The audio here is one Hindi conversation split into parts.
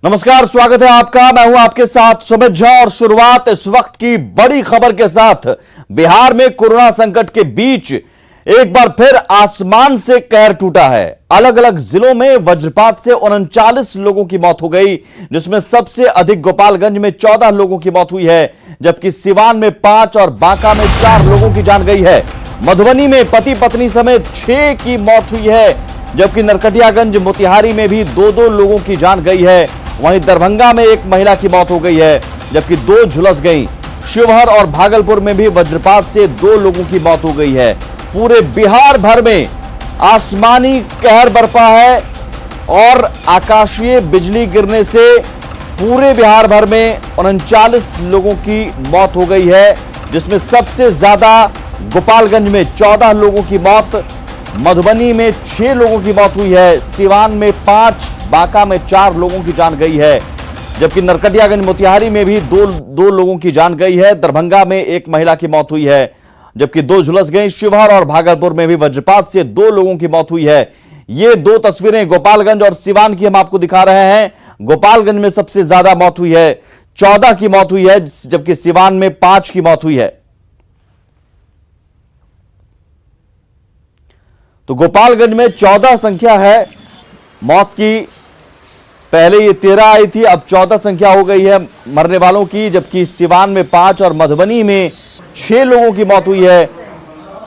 नमस्कार, स्वागत है आपका। मैं हूं आपके साथ सुमित झा और शुरुआत इस वक्त की बड़ी खबर के साथ। बिहार में कोरोना संकट के बीच एक बार फिर आसमान से कहर टूटा है। अलग अलग जिलों में वज्रपात से 39 लोगों की मौत हो गई, जिसमें सबसे अधिक गोपालगंज में 14 लोगों की मौत हुई है, जबकि सिवान में 5 और बांका में 4 लोगों की जान गई है। मधुबनी में पति पत्नी समेत 6 की मौत हुई है, जबकि नरकटियागंज मोतिहारी में भी 2-2 लोगों की जान गई है। वहीं दरभंगा में एक महिला की मौत हो गई है, जबकि 2 झुलस गई। शिवहर और भागलपुर में भी वज्रपात से 2 लोगों की मौत हो गई है। पूरे बिहार भर में आसमानी कहर बरपा है और आकाशीय बिजली गिरने से पूरे बिहार भर में 39 लोगों की मौत हो गई है, जिसमें सबसे ज्यादा गोपालगंज में 14 लोगों की मौत, मधुबनी में 6 लोगों की मौत हुई है, सिवान में 5, बांका में 4 लोगों की जान गई है, जबकि नरकटियागंज मोतिहारी में भी 2 लोगों की जान गई है। दरभंगा में एक महिला की मौत हुई है, जबकि 2 झुलस गई। शिवहर और भागलपुर में भी वज्रपात से 2 लोगों की मौत हुई है। ये 2 तस्वीरें गोपालगंज और सिवान की हम आपको दिखा रहे हैं। गोपालगंज में सबसे ज्यादा मौत हुई है, 14 की मौत हुई है, जबकि सिवान में 5 की मौत हुई है। तो गोपालगंज में 14 संख्या है मौत की। पहले ये 13 आई थी, अब 14 संख्या हो गई है मरने वालों की, जबकि सिवान में 5 और मधुबनी में 6 लोगों की मौत हुई है।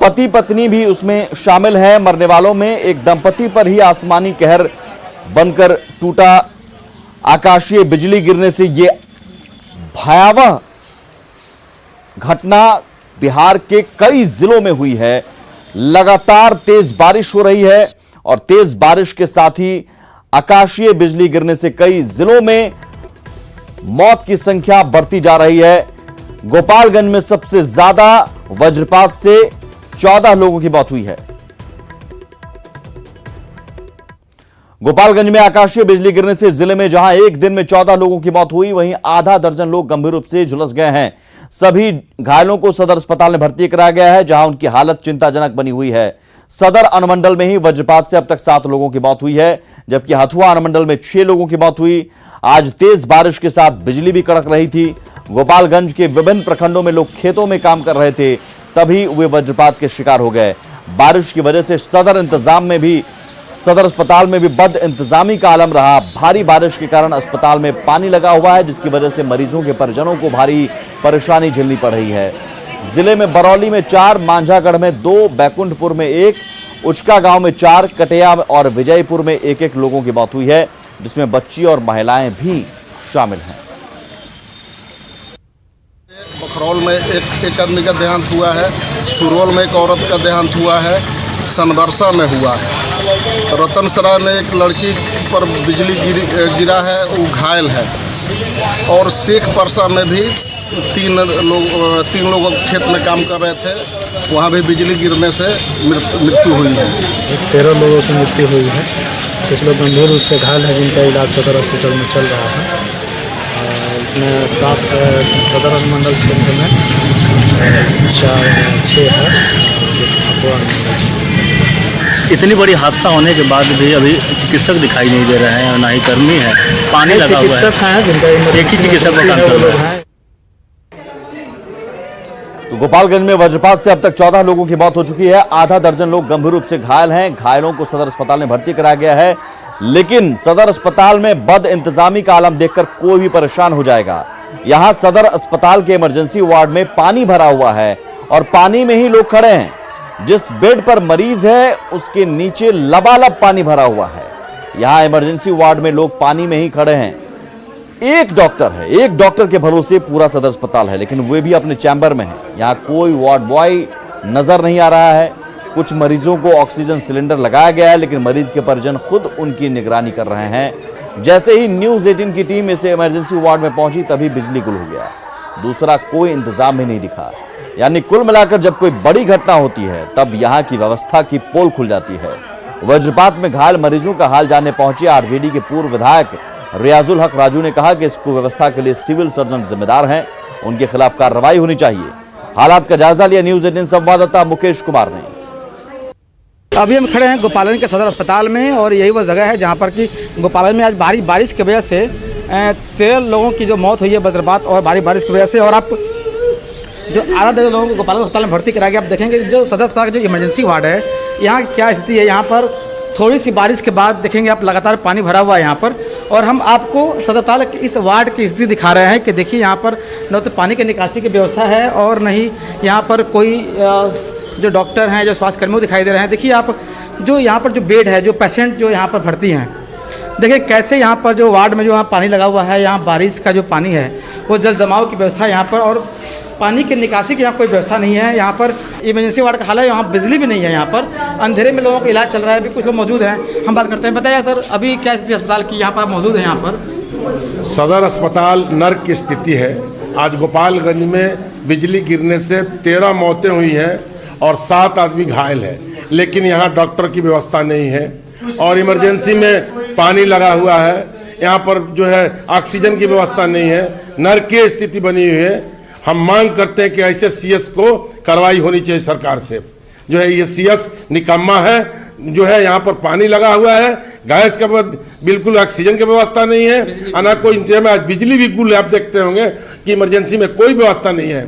पति पत्नी भी उसमें शामिल है मरने वालों में। एक दंपति पर ही आसमानी कहर बनकर टूटा। आकाशीय बिजली गिरने से ये भयावह घटना बिहार के कई जिलों में हुई है। लगातार तेज बारिश हो रही है और तेज बारिश के साथ ही आकाशीय बिजली गिरने से कई जिलों में मौत की संख्या बढ़ती जा रही है। गोपालगंज में सबसे ज्यादा वज्रपात से 14 लोगों की मौत हुई है। गोपालगंज में आकाशीय बिजली गिरने से जिले में जहां एक दिन में 14 लोगों की मौत हुई, वहीं आधा दर्जन लोग गंभीर रूप से झुलस गए हैं। सभी घायलों को सदर अस्पताल में भर्ती कराया गया है, जहां उनकी हालत चिंताजनक बनी हुई है। सदर अनुमंडल में ही वज्रपात से अब तक 7 लोगों की मौत हुई है, जबकि हथुआ अनुमंडल में 6 लोगों की मौत हुई। आज तेज बारिश के साथ बिजली भी कड़क रही थी। गोपालगंज के विभिन्न प्रखंडों में लोग खेतों में काम कर रहे थे, तभी वे वज्रपात के शिकार हो गए। बारिश की वजह से सदर अस्पताल में भी बद इंतजामी का आलम रहा। भारी बारिश के कारण अस्पताल में पानी लगा हुआ है, जिसकी वजह से मरीजों के परिजनों को भारी परेशानी झेलनी पड़ रही है। जिले में बरौली में 4, मांझागढ़ में 2, बैकुंठपुर में 1, उचका गांव में 4, कटिया और विजयपुर में 1-1 लोगों की मौत हुई है, जिसमें बच्ची और महिलाएं भी शामिल हैं। बखरौल में एक आदमी का देहांत हुआ है, सुरवल में एक औरत का देहांत हुआ है, सनबरसा में हुआ है, रतनसराय में एक लड़की पर बिजली गिरा है, वो घायल है, और शेख परसा में भी 3 लोग खेत में काम कर रहे थे, वहाँ भी बिजली गिरने से मृत्यु हुई है। 13 लोगों की मृत्यु हुई है। कुछ लोग गंभीर रूप से घायल है, जिनका इलाज सदर हॉस्पिटल में चल रहा है। इसमें 7 सदर अनुमंडल क्षेत्र में 6 है। इतनी बड़ी हादसा होने के बाद भी अभी चिकित्सक दिखाई नहीं दे रहे हैं, ना ही कर्मी है, पानी लगा हुआ है। चिकित्सक हैं जिनका एक ही चिकित्सक का काम कर रहा है। तो गोपालगंज में वज्रपात से अब तक 14 लोगों की मौत हो चुकी है। आधा दर्जन लोग गंभीर रूप से घायल हैं। घायलों को सदर अस्पताल में भर्ती कराया गया है, लेकिन सदर अस्पताल में बद इंतजामी का आलम देखकर कोई भी परेशान हो जाएगा। यहां सदर अस्पताल के इमरजेंसी वार्ड में पानी भरा हुआ है और पानी में ही लोग खड़े हैं। जिस बेड पर मरीज है उसके नीचे लबालब पानी भरा हुआ है। यहां इमरजेंसी वार्ड में लोग पानी में ही खड़े हैं। एक डॉक्टर है, एक डॉक्टर के भरोसे पूरा सदर अस्पताल है, लेकिन वे भी अपने चैम्बर में है। यहां कोई वार्ड बॉय नजर नहीं आ रहा है। कुछ मरीजों को ऑक्सीजन सिलेंडर लगाया गया है, लेकिन मरीज के परिजन खुद उनकी निगरानी कर रहे हैं। जैसे ही न्यूज़ 18 की टीम इसे इमरजेंसी वार्ड में पहुंची, तभी बिजली गुल हो गया। दूसरा कोई इंतजाम ही नहीं दिखा। यानी कुल मिलाकर जब कोई बड़ी घटना होती है, तब यहां की व्यवस्था की पोल खुल जाती है। वज्रपात में घायल मरीजों का हाल जानने पहुंचे आरजेडी के पूर्व विधायक रियाजुल हक राजू ने कहा कि इस कुव्यवस्था के लिए सिविल सर्जन जिम्मेदार हैं, उनके खिलाफ कार्रवाई होनी चाहिए। हालात का जायजा लिया न्यूज़ 18 संवाददाता मुकेश कुमार ने। अभी हम खड़े हैं गोपालगंज के सदर अस्पताल में और यही वो जगह है जहां पर कि गोपालगंज में आज बारिश की वजह से 13 लोगों की जो मौत हुई है वज्रपात और भारी बारिश की वजह से। और आप जो आधा दर्जन लोगों को गोपालगंज अस्पताल में भर्ती कराया गया। आप देखेंगे जो सदर अस्पताल का जो इमरजेंसी वार्ड है, यहाँ क्या स्थिति है। यहाँ पर थोड़ी सी बारिश के बाद देखेंगे आप लगातार पानी भरा हुआ है यहाँ पर। और हम आपको सदर अस्पताल के इस वार्ड की स्थिति दिखा रहे हैं कि देखिए यहाँ पर न तो पानी के निकासी की व्यवस्था है और न ही यहाँ पर कोई जो डॉक्टर हैं, जो स्वास्थ्यकर्मी दिखाई दे रहे हैं। देखिए आप जो यहाँ पर जो बेड है, जो पेशेंट जो यहाँ पर भर्ती हैं, देखिए कैसे यहाँ पर जो वार्ड में जो यहाँ पानी लगा हुआ है, यहाँ बारिश का जो पानी है वो जल जमाव की व्यवस्था है यहाँ पर। और पानी के निकासी की यहाँ कोई व्यवस्था नहीं है। यहाँ पर इमरजेंसी वार्ड का हाल है, यहाँ बिजली भी नहीं है। यहाँ पर अंधेरे में लोगों का इलाज चल रहा है। अभी कुछ लोग मौजूद हैं, हम बात करते हैं। बताइए सर, अभी क्या स्थिति अस्पताल की, यहाँ पर आप मौजूद हैं? यहाँ पर सदर अस्पताल नर्क की स्थिति है। आज गोपालगंज में बिजली गिरने से 13 मौतें हुई हैं और 7 आदमी घायल है, लेकिन यहाँ डॉक्टर की व्यवस्था नहीं है और इमरजेंसी में पानी लगा हुआ है। यहाँ पर जो है ऑक्सीजन की व्यवस्था नहीं है, नर्क की स्थिति बनी हुई है। हम मांग करते हैं कि ऐसे सीएस को कार्रवाई होनी चाहिए सरकार से। जो है ये सीएस निकम्मा है, जो है यहाँ पर पानी लगा हुआ है, गैस का बिल्कुल ऑक्सीजन की व्यवस्था नहीं है, ना कोई इंतजाम है। बिजली भी गुल, आप देखते होंगे कि इमरजेंसी में कोई व्यवस्था नहीं है।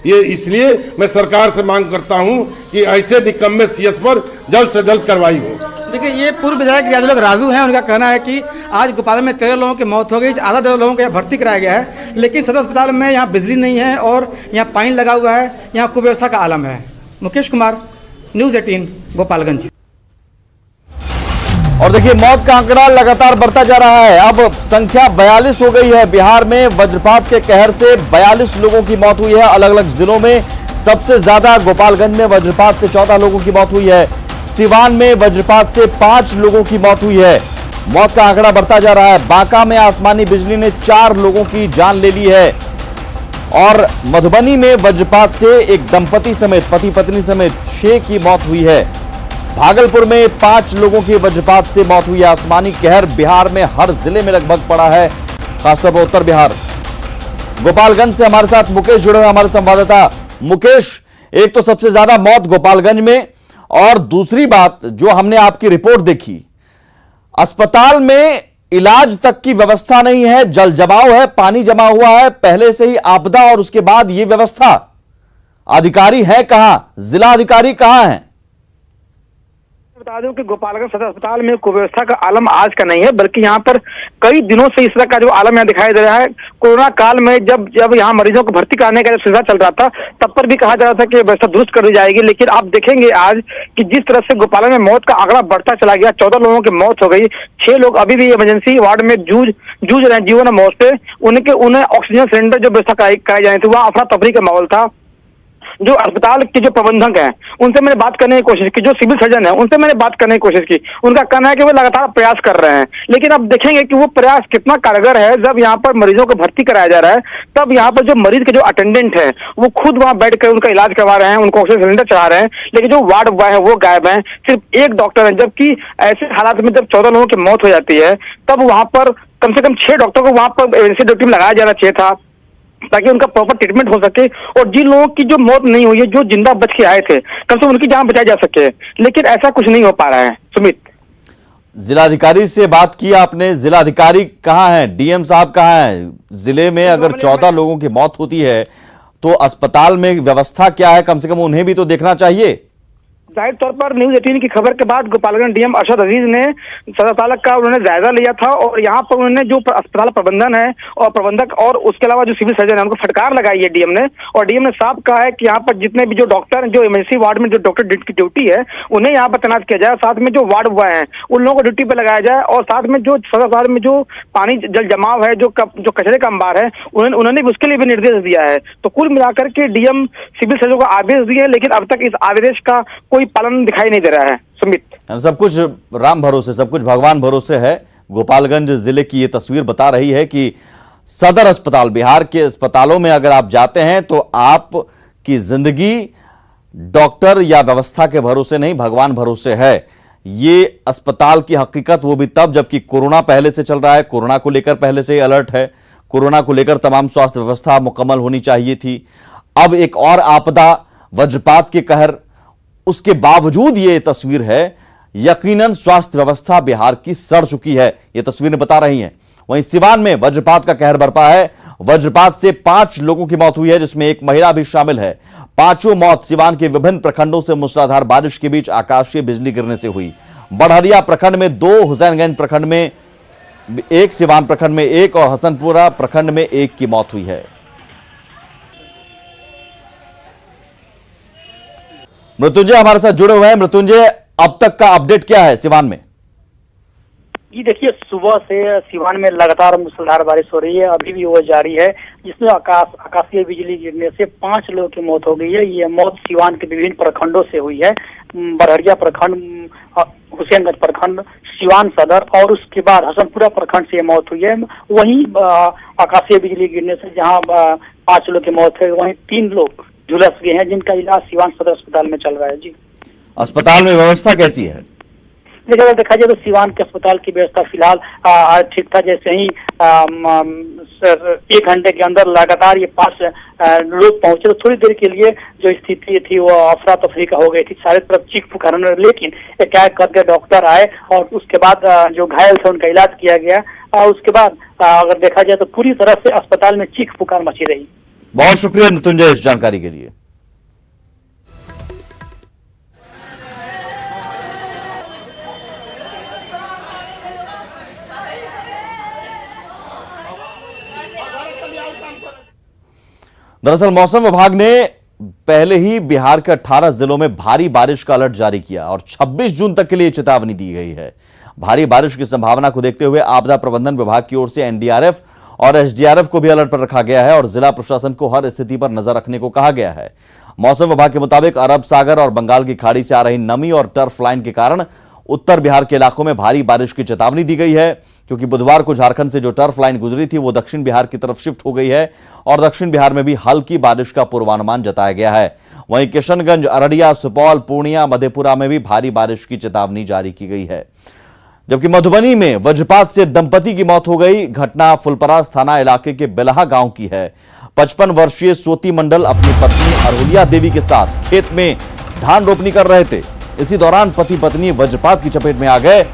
ये इसलिए मैं सरकार से मांग करता हूँ कि ऐसे निकम्मे सीएस पर जल्द से जल्द कार्रवाई हो। देखिए ये पूर्व विधायक राजू राजू हैं, उनका कहना है कि आज गोपाल में 13 लोगों की मौत हो गई, आधा दर्जन लोगों को यहाँ भर्ती कराया गया है, लेकिन सदर अस्पताल में यहाँ बिजली नहीं है और यहाँ पानी लगा हुआ है, यहाँ कुव्यवस्था का आलम है। मुकेश कुमार, न्यूज़ 18 गोपालगंज। और देखिए मौत का आंकड़ा लगातार बढ़ता जा रहा है। अब संख्या 42 हो गई है। बिहार में वज्रपात के कहर से 42 लोगों की मौत हुई है। अलग अलग जिलों में सबसे ज्यादा गोपालगंज में वज्रपात से 14 लोगों की मौत हुई है। सिवान में वज्रपात से 5 लोगों की मौत हुई है। मौत का आंकड़ा बढ़ता जा रहा है। बांका में आसमानी बिजली ने 4 लोगों की जान ले ली है और मधुबनी में वज्रपात से एक दंपति समेत, पति पत्नी समेत 6 की मौत हुई है। भागलपुर में 5 लोगों की वज्रपात से मौत हुई है। आसमानी कहर बिहार में हर जिले में लगभग पड़ा है, खासतौर पर उत्तर बिहार। गोपालगंज से हमारे साथ मुकेश जुड़े हुए, हमारे संवाददाता। मुकेश, एक तो सबसे ज्यादा मौत गोपालगंज में, और दूसरी बात जो हमने आपकी रिपोर्ट देखी, अस्पताल में इलाज तक की व्यवस्था नहीं है, जल जमाव है, पानी जमा हुआ है, पहले से ही आपदा और उसके बाद ये व्यवस्था। अधिकारी है कहां, जिला अधिकारी कहां है? बता दूं कि गोपालगंज सदर अस्पताल में कुव्यवस्था का आलम आज का नहीं है, बल्कि यहाँ पर कई दिनों से इस तरह का जो आलम यहाँ दिखाई दे रहा है। कोरोना काल में जब यहाँ मरीजों को भर्ती कराने का सुविधा चल रहा था, तब पर भी कहा जा रहा था कि व्यवस्था दुरुस्त कर दी जाएगी, लेकिन आप देखेंगे आज कि जिस तरह से गोपालगंज में मौत का आंकड़ा बढ़ता चला गया। 14 लोगों की मौत हो गई, 6 लोग अभी भी इमरजेंसी वार्ड में जूझ रहे हैं जीवन मौत से। उन्हें ऑक्सीजन सिलेंडर जो व्यवस्था कराई जानी थी, वहाँ अफरा तफरी का माहौल था। जो अस्पताल के जो प्रबंधक हैं उनसे मैंने बात करने की कोशिश की, जो सिविल सर्जन है उनसे मैंने बात करने की कोशिश की। उनका कहना है कि वो लगातार प्रयास कर रहे हैं, लेकिन अब देखेंगे कि वो प्रयास कितना कारगर है। जब यहाँ पर मरीजों को भर्ती कराया जा रहा है, तब यहाँ पर जो मरीज के जो अटेंडेंट है वो खुद वहाँ बैठ कर उनका इलाज करवा रहे हैं, उनको ऑक्सीजन सिलेंडर चढ़ा रहे हैं, लेकिन जो वार्ड बॉय है वो गायब है। सिर्फ एक डॉक्टर है, जबकि ऐसे हालात में जब 14 लोगों की मौत हो जाती है, तब वहां पर कम से कम 6 डॉक्टर को वहां पर इमरजेंसी ड्यूटी में लगाया जाना चाहिए था, ताकि उनका प्रॉपर ट्रीटमेंट हो सके। और जिन लोगों की जो मौत नहीं हुई है, जो जिंदा बच के आए थे, कम से कम उनकी जान बचाई जा सके, लेकिन ऐसा कुछ नहीं हो पा रहा है। सुमित, जिलाधिकारी से बात की आपने, जिलाधिकारी कहां है, डीएम साहब कहां है? जिले में अगर 14 लोगों की मौत होती है तो अस्पताल में व्यवस्था क्या है, कम से कम उन्हें भी तो देखना चाहिए। जाहिर तौर पर न्यूज़ 18 की खबर के बाद गोपालगंज डीएम अरशद अजीज ने सदर अस्पताल का उन्होंने जायजा लिया था, और यहाँ पर उन्होंने जो अस्पताल प्रबंधन है और प्रबंधक और उसके अलावा जो सिविल सर्जन है उनको फटकार लगाई है डीएम ने। और डीएम ने साफ कहा है कि यहाँ पर जितने भी जो डॉक्टर, जो इमरजेंसी वार्ड में जो डॉक्टर की ड्यूटी है, उन्हें यहाँ पर तैनात किया जाए। साथ में जो वार्ड बॉय है उन लोगों को ड्यूटी पर लगाया जाए, और साथ में जो सदर अस्पताल में जो पानी जल जमाव है, जो कचरे का अंबार है, उन्होंने भी उसके लिए भी निर्देश दिया है। तो कुल मिलाकर के डीएम सिविल सर्जन को आदेश दिए, लेकिन अब तक इस आदेश का कोई पालन दिखाई नहीं दे रहा है। सुमित, सब कुछ राम भरोसे, सब कुछ भगवान भरोसे है। गोपालगंज जिले की ये तस्वीर बता रही है कि सदर अस्पताल, बिहार के अस्पतालों में अगर आप जाते हैं तो आपकी जिंदगी डॉक्टर या व्यवस्था के भरोसे नहीं, भगवान भरोसे है। ये अस्पताल की हकीकत वो भी तब जबकि कोरोना पहले से चल रहा है, कोरोना को लेकर पहले से ही अलर्ट है, कोरोना को लेकर तमाम स्वास्थ्य व्यवस्था मुकम्मल होनी चाहिए थी। अब एक और आपदा, वज्रपात के कहर, उसके बावजूद ये तस्वीर है। यकीनन स्वास्थ्य व्यवस्था बिहार की सड़ चुकी है, ये तस्वीरें बता रही हैं। वहीं सिवान में वज्रपात का कहर बरपा है। वज्रपात से 5 लोगों की मौत हुई है, जिसमें एक महिला भी शामिल है। पांचों मौत सिवान के विभिन्न प्रखंडों से मूसलाधार बारिश के बीच आकाशीय बिजली गिरने से हुई। बड़हरिया प्रखंड में 2, हुसैनगंज प्रखंड में 1, सिवान प्रखंड में 1 और हसनपुरा प्रखंड में 1 की मौत हुई है। मृत्युंजय हमारे साथ जुड़े हुए हैं। मृत्युंजय, अब तक का अपडेट क्या है सिवान में? जी देखिए, सुबह से सिवान में लगातार मूसलाधार बारिश हो रही है, अभी भी वो जारी है, जिसमें आकाशीय बिजली गिरने से 5 लोगों की मौत हो गई है। ये मौत सिवान के विभिन्न प्रखंडों से हुई है। बड़हरिया प्रखंड, हुसैनगंज प्रखंड, सिवान सदर और उसके बाद हसनपुरा प्रखंड से मौत हुई है। वहीं आकाशीय बिजली गिरने से जहां 5 लोग की मौत है, वहीं 3 लोग झुलस गए हैं, जिनका इलाज सिवान सदर अस्पताल में चल रहा है। जी, अस्पताल में व्यवस्था कैसी है? अगर देखा जाए तो सिवान के अस्पताल की व्यवस्था फिलहाल ठीक था। जैसे ही 1 घंटे के अंदर लगातार ये 5 लोग पहुंचे, तो थोड़ी देर के लिए जो स्थिति थी वो अफरा तफरी का हो गई थी, सारे तरफ चीख पुकारने, लेकिन एकाएक करके डॉक्टर आए और उसके बाद जो घायल थे उनका इलाज किया गया। और उसके बाद अगर देखा जाए तो पूरी तरह से अस्पताल में चीख पुकार मची रही। बहुत शुक्रिया मृत्युंजय इस जानकारी के लिए। दरअसल मौसम विभाग ने पहले ही बिहार के 18 जिलों में भारी बारिश का अलर्ट जारी किया और 26 जून तक के लिए चेतावनी दी गई है। भारी बारिश की संभावना को देखते हुए आपदा प्रबंधन विभाग की ओर से एनडीआरएफ और एसडीआरएफ को भी अलर्ट पर रखा गया है और जिला प्रशासन को हर स्थिति पर नजर रखने को कहा गया है। मौसम विभाग के मुताबिक अरब सागर और बंगाल की खाड़ी से आ रही नमी और टर्फ लाइन के कारण उत्तर बिहार के इलाकों में भारी बारिश की चेतावनी दी गई है, क्योंकि बुधवार को झारखंड से जो टर्फ लाइन गुजरी थी वो दक्षिण बिहार की तरफ शिफ्ट हो गई है और दक्षिण बिहार में भी हल्की बारिश का पूर्वानुमान जताया गया है। वहीं किशनगंज, अररिया, सुपौल, पूर्णिया, मधेपुरा में भी भारी बारिश की चेतावनी जारी की गई है। जबकि मधुबनी में वज्रपात से दंपति की मौत हो गई। घटना फुलपरास थाना इलाके के बेलहा गांव की है। 55 वर्षीय सोती मंडल अपनी पत्नी अरहुलिया देवी के साथ खेत में धान रोपनी कर रहे थे। इसी दौरान पति पत्नी वज्रपात की चपेट में आ गए।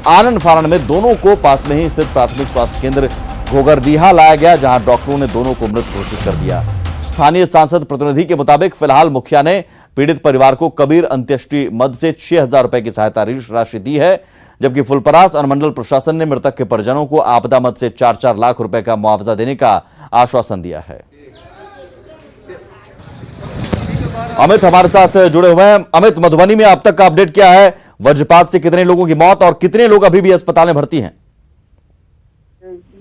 आनन फानन में दोनों को पास में ही स्थित प्राथमिक स्वास्थ्य केंद्र घोगरडीहा लाया गया, जहां डॉक्टरों ने दोनों को मृत घोषित कर दिया। स्थानीय सांसद प्रतिनिधि के मुताबिक फिलहाल मुखिया ने पीड़ित परिवार को कबीर अंत्येष्टि मद से 6,000 रुपए की सहायता राशि दी है, जबकि फुलपरास अनुमंडल प्रशासन ने मृतक के परिजनों को आपदा मद से 4-4 लाख रुपए का मुआवजा देने का आश्वासन दिया है। अमित हमारे साथ जुड़े हुए हैं। अमित, मधुबनी में अब तक का अपडेट क्या है? वज्रपात से कितने लोगों की मौत और कितने लोग अभी भी अस्पताल में भर्ती हैं?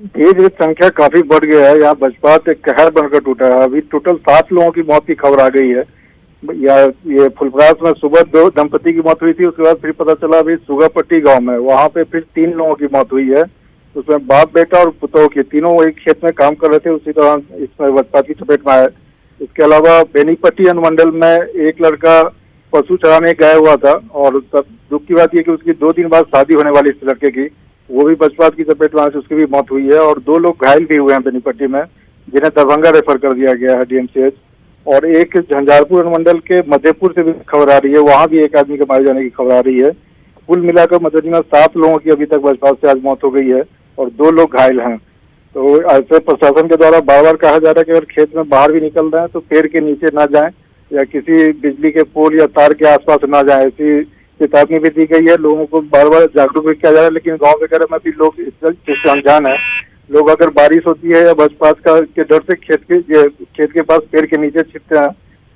धीरे धीरे संख्या काफी बढ़ गया है। यहाँ वज्रपात एक कहर बनकर टूटा है। अभी टोटल 7 लोगों की मौत की खबर आ गई है। ये फुलपरास में सुबह 2 दंपति की मौत हुई थी, उसके बाद फिर पता चला अभी सुगापट्टी गांव में, वहाँ पे फिर 3 लोगों की मौत हुई है। उसमें बाप, बेटा और पुतोह की, तीनों एक खेत में काम कर रहे थे, उसी दौरान इसमें वज्रपात की चपेट में आए। इसके अलावा बेनीपट्टी अनुमंडल में एक लड़का पशु चराने गया हुआ था और दुख की बात यह कि उसकी 2 दिन बाद शादी होने वाली इस लड़के की, वो भी वज्रपात की चपेट में आने से उसकी भी मौत हुई है और 2 लोग घायल भी हुए हैं बेनीपट्टी में, जिन्हें दरभंगा रेफर कर दिया गया है डीएमसीएच। और एक झंझारपुर अनुमंडल के मधेपुर से भी खबर आ रही है, वहाँ भी एक आदमी के मारे जाने की खबर आ रही है। कुल मिलाकर मधुबनी में 7 लोगों की अभी तक वज्रपात से आज मौत हो गई है और 2 लोग घायल हैं। तो ऐसे प्रशासन के द्वारा बार बार कहा जा रहा है कि अगर खेत में बाहर भी निकल रहे हैं तो पेड़ के नीचे ना जाएं या किसी बिजली के पोल या तार के आसपास ना जाएं, ऐसी चेतावनी भी दी गई है। लोगों को बार बार जागरूक भी किया जा रहा है, लेकिन गाँव वगैरह में भी लोग इस चीज से अनजान है। लोग अगर बारिश होती है या वज्रपात के डर से खेत के पास पेड़ के नीचे छिपते हैं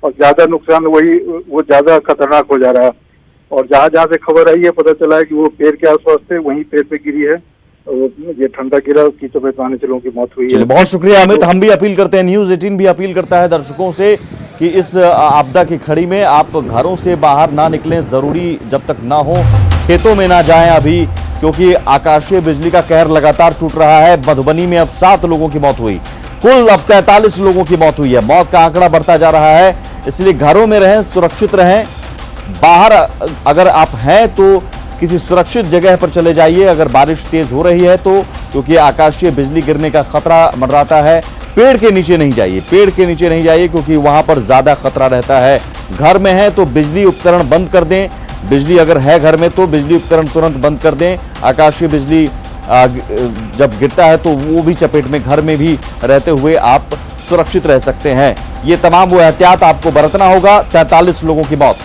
और ज्यादा नुकसान वो ज्यादा खतरनाक हो जा रहा है। और जहाँ जहाँ से खबर आई है पता चला है कि वो पेड़ के आसपास थे, वहीं पेड़ पे गिरी है, ये ठंडा गिरा, उसकी चपेट में आने से लोगों की मौत हुई है। बहुत शुक्रिया अमित। हम भी अपील करते हैं, न्यूज़ 18 भी अपील करता है दर्शकों से कि इस आपदा की खड़ी में आप घरों से बाहर ना निकलें, जरूरी जब तक ना हो, खेतों में ना जाएं अभी, क्योंकि आकाशीय बिजली का कहर लगातार टूट रहा है। मधुबनी में अब 7 लोगों की मौत हुई, कुल अब 43 लोगों की मौत हुई है। मौत का आंकड़ा बढ़ता जा रहा है, इसलिए घरों में रहें, सुरक्षित रहें। बाहर अगर आप हैं तो किसी सुरक्षित जगह पर चले जाइए अगर बारिश तेज हो रही है तो, क्योंकि आकाशीय बिजली गिरने का खतरा मंडराता है। पेड़ के नीचे नहीं जाइए, पेड़ के नीचे नहीं जाइए, क्योंकि वहां पर ज्यादा खतरा रहता है। घर में है तो बिजली उपकरण बंद कर दें, बिजली अगर है घर में तो बिजली उपकरण तुरंत बंद कर दें। आकाशीय बिजली जब गिरता है तो वो भी चपेट में, घर में भी रहते हुए आप सुरक्षित रह सकते हैं। ये तमाम वो एहतियात आपको बरतना होगा। 43 लोगों की मौत।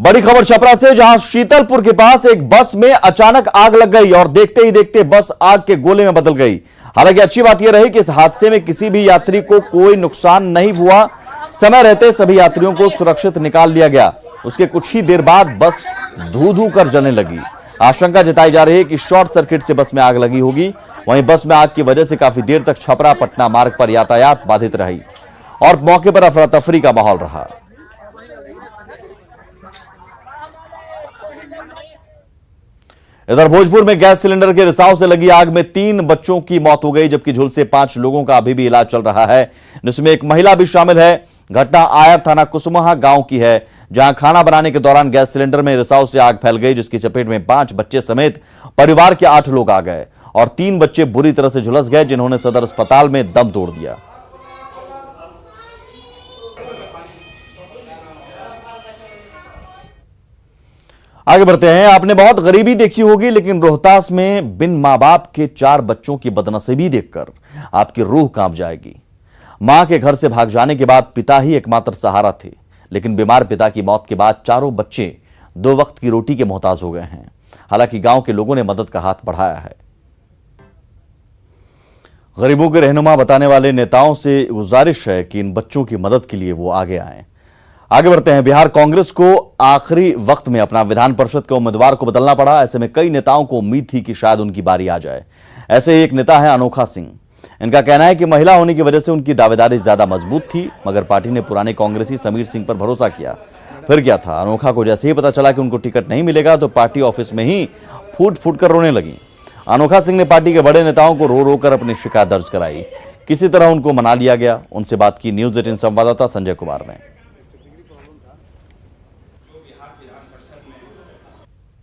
बड़ी खबर छपरा से, जहां शीतलपुर के पास एक बस में अचानक आग लग गई और देखते ही देखते बस आग के गोले में बदल गई। हालांकि अच्छी बात यह रही कि इस हादसे में किसी भी यात्री को कोई नुकसान नहीं हुआ। समय रहते सभी यात्रियों को सुरक्षित निकाल लिया गया। उसके कुछ ही देर बाद बस धू-धू कर जलने लगी। आशंका जताई जा रही है कि शॉर्ट सर्किट से बस में आग लगी होगी। वहीं बस में आग की वजह से काफी देर तक छपरा पटना मार्ग पर यातायात बाधित रही और मौके पर अफरा तफरी का माहौल रहा। इधर भोजपुर में गैस सिलेंडर के रिसाव से लगी आग में 3 बच्चों की मौत हो गई, जबकि झुलसे 5 लोगों का अभी भी इलाज चल रहा है, जिसमें एक महिला भी शामिल है। घटना आयर थाना कुसुमहा गांव की है, जहां खाना बनाने के दौरान गैस सिलेंडर में रिसाव से आग फैल गई, जिसकी चपेट में 5 बच्चे समेत परिवार के 8 लोग आ गए और 3 बच्चे बुरी तरह से झुलस गए, जिन्होंने सदर अस्पताल में दम तोड़ दिया। आगे बढ़ते हैं। आपने बहुत गरीबी देखी होगी, लेकिन रोहतास में बिन मां बाप के 4 बच्चों की बदनसीबी देखकर आपकी रूह कांप जाएगी। मां के घर से भाग जाने के बाद पिता ही एकमात्र सहारा थे, लेकिन बीमार पिता की मौत के बाद चारों बच्चे 2 वक्त की रोटी के मोहताज हो गए हैं। हालांकि गांव के लोगों ने मदद का हाथ बढ़ाया है। गरीबों के रहनुमा बताने वाले नेताओं से गुजारिश है कि इन बच्चों की मदद के लिए वो आगे आएं। आगे बढ़ते हैं। बिहार कांग्रेस को आखिरी वक्त में अपना विधान परिषद के उम्मीदवार को बदलना पड़ा। ऐसे में कई नेताओं को उम्मीद थी कि शायद उनकी बारी आ जाए। ऐसे ही एक नेता है अनोखा सिंह। इनका कहना है कि महिला होने की वजह से उनकी दावेदारी ज्यादा मजबूत थी, मगर पार्टी ने पुराने कांग्रेसी समीर सिंह पर भरोसा किया। फिर क्या था, अनोखा को जैसे ही पता चला कि उनको टिकट नहीं मिलेगा तो पार्टी ऑफिस में ही फूट फूट कर रोने लगी। अनोखा सिंह ने पार्टी के बड़े नेताओं को रो रो कर अपनी शिकायत दर्ज कराई। किसी तरह उनको मना लिया गया। उनसे बात की न्यूज 18 संवाददाता संजय कुमार ने।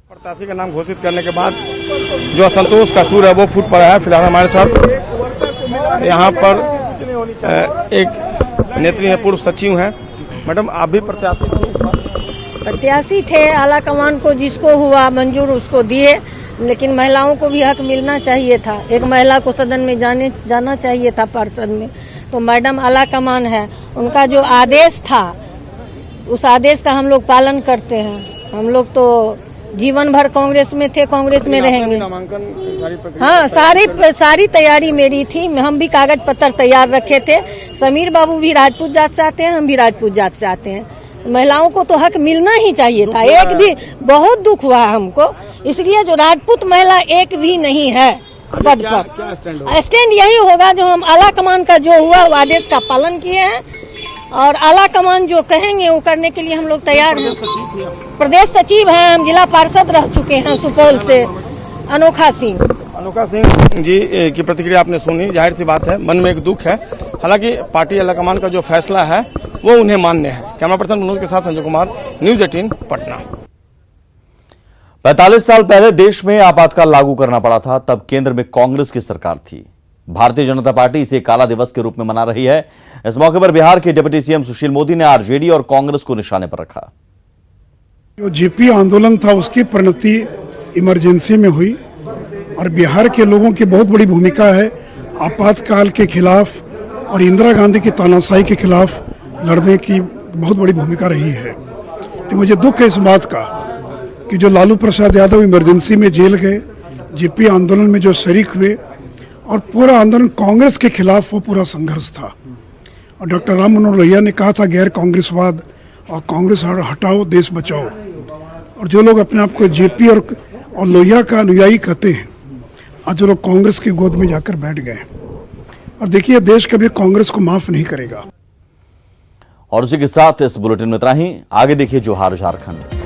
प्रत्याशी का नाम घोषित करने के बाद जो असंतोष का सुर है वो फूट पड़ा है। फिलहाल हमारे साथ यहाँ पर एक नेत्री है, पूर्व सचिव हैं। मैडम, आप भी प्रत्याशी थे। आला कमान को जिसको हुआ मंजूर उसको दिए, लेकिन महिलाओं को भी हक मिलना चाहिए था। एक महिला को सदन में जाना चाहिए था, पार्षद में। तो मैडम आला कमान है, उनका जो आदेश था उस आदेश का हम लोग पालन करते हैं। हम लोग तो जीवन भर कांग्रेस में थे, कांग्रेस में रहेंगे। हाँ, सारी तैयारी मेरी थी। हम भी कागज पत्र तैयार रखे थे। समीर बाबू भी राजपूत जात से आते हैं, हम भी राजपूत जात से आते हैं। महिलाओं को तो हक मिलना ही चाहिए था। एक भी बहुत दुख हुआ हमको, इसलिए जो राजपूत महिला एक भी नहीं है पद पर। स्टैंड यही होगा जो हम आला कमान का जो हुआ वो आदेश का पालन किए हैं और आला कमान जो कहेंगे वो करने के लिए हम लोग तैयार हैं। प्रदेश सचिव हैं, हम जिला पार्षद रह चुके हैं सुपौल से। अनोखा सिंह जी की प्रतिक्रिया आपने सुनी। जाहिर सी बात है, मन में एक दुख है। हालांकि पार्टी आला कमान का जो फैसला है वो उन्हें मान्य है। कैमरा पर्सन मनोज के साथ संजय कुमार, न्यूज 18 पटना। 45 साल पहले देश में आपातकाल लागू करना पड़ा था, तब केंद्र में कांग्रेस की सरकार थी। भारतीय जनता पार्टी इसे काला दिवस के रूप में मना रही है। इस मौके पर बिहार के डिप्टी सीएम सुशील मोदी ने आरजेडी और कांग्रेस को निशाने पर रखा। जो जेपी आंदोलन था उसकी परिणति इमरजेंसी में हुई और बिहार के लोगों की बहुत बड़ी भूमिका है आपातकाल के खिलाफ और इंदिरा गांधी की तानाशाही के खिलाफ लड़ने की बहुत बड़ी भूमिका रही है। तो मुझे दुख है इस बात का कि जो लालू प्रसाद यादव इमरजेंसी में जेल गए, जेपी आंदोलन में जो शरीक हुए और पूरा आंदोलन कांग्रेस के खिलाफ वो पूरा संघर्ष था। और डॉक्टर राम मनोहर लोहिया ने कहा था गैर कांग्रेसवाद और कांग्रेस हटाओ देश बचाओ। और जो लोग अपने आप को जेपी और लोहिया का अनुयायी कहते हैं, आज जो लोग कांग्रेस की गोद में जाकर बैठ गए। और देखिए, देश कभी कांग्रेस को माफ नहीं करेगा। और उसी के साथ इस बुलेटिन में इतना ही। आगे देखिए जोहार झारखंड।